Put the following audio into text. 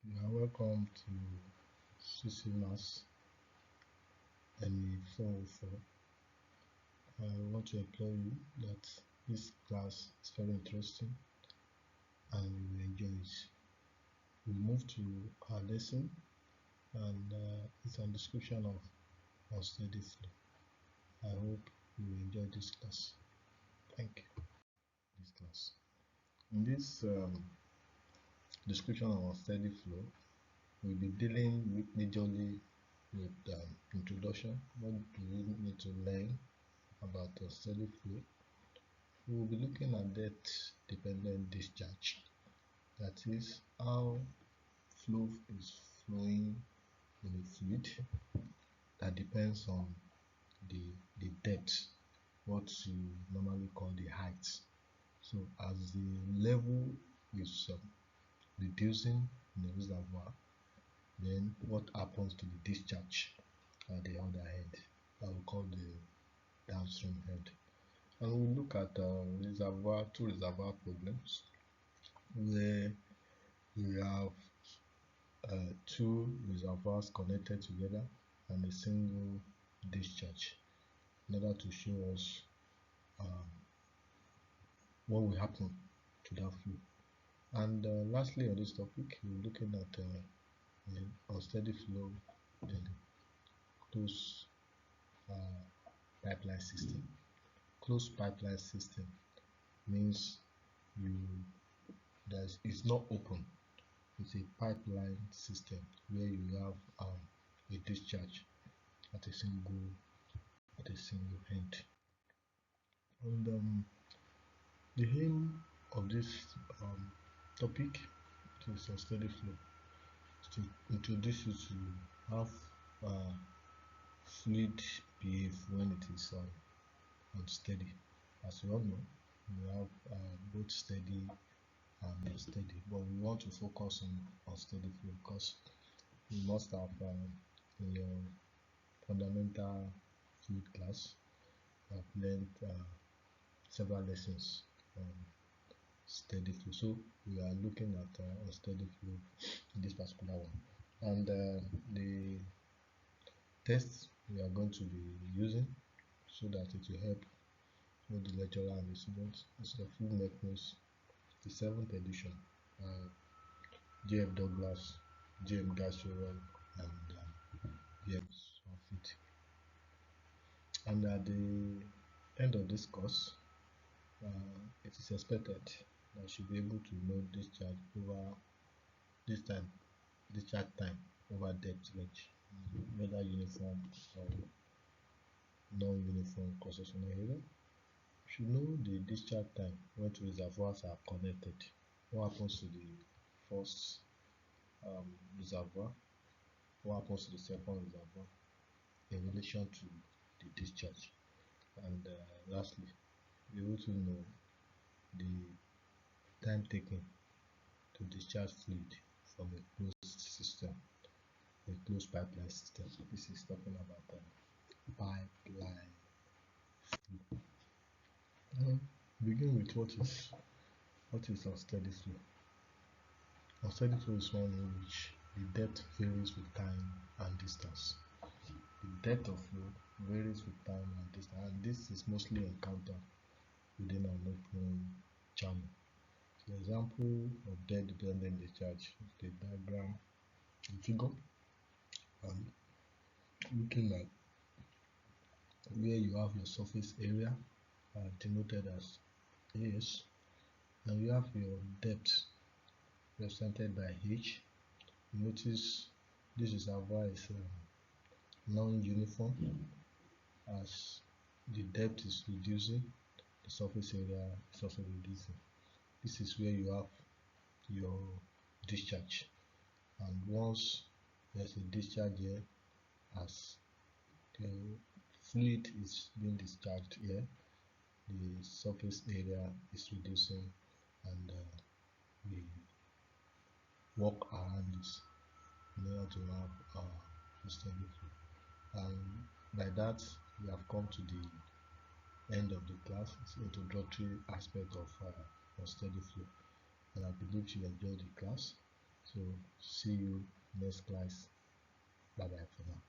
You are welcome to CCMAS MEE 404. I want to implore you that this class is very interesting and you will enjoy it. We move to our lesson, and it's a description of unsteady flow. I hope you will enjoy this class. Thank you. This class. In this description of unsteady flow, we'll be dealing with majorly with introduction. What do we need to learn about unsteady flow? We will be looking at depth-dependent discharge. That is how flow is flowing in a fluid that depends on the depth, what you normally call the height. So as the level is reducing in the reservoir, then what happens to the discharge at the other end, that we call the downstream head. And we'll look at two reservoir problems where we have two reservoirs connected together and a single discharge, in order to show us what will happen to that flow. And lastly, on this topic, we're looking at the unsteady flow in closed pipeline system. Closed pipeline system means it's not open. It's a pipeline system where you have a discharge at a single end. And the aim of this topic is unsteady flow, to introduce you to how fluid behave when it is unsteady. As you all know, we have both steady and unsteady, but we want to focus on unsteady flow because you must have in your fundamental fluid class have learned several lessons on steady flow. So we are looking at unsteady flow in this particular one, and the tests we are going to be using so that it will help both the lecturer and the students is the full mechanism, the 7th edition, J.F. Douglas, J.M. Gasserel, and J.M. Swafford. And at the end of this course, it is expected that you should be able to know discharge time over depth range, whether uniform or non-uniform cross-sectional area. You should know the discharge time when two reservoirs are connected. What happens to the first reservoir? What happens to the second reservoir in relation to the discharge? And lastly, be able to know the time taken to discharge fluid from a closed system, a closed pipeline system. This is talking about pipeline flow. Begin with what is unsteady flow. Unsteady flow is one in which the depth varies with time and distance. The depth of flow varies with time and distance, and this is mostly encountered within an open channel. The example of depth-dependent discharge is the diagram in figure, and looking at where you have your surface area denoted as AS, and you have your depth represented by H. You notice this reservoir is non-uniform. As the depth is reducing, the surface area is also reducing. This is where you have your discharge, and once there's a discharge here, as the fluid is being discharged here, the surface area is reducing, and we walk around this in order to have a steady flow. And by that, we have come to the end of the class. It's the introductory aspect of unsteady flow, and I believe you enjoyed the class. So See you next class. Bye bye for now.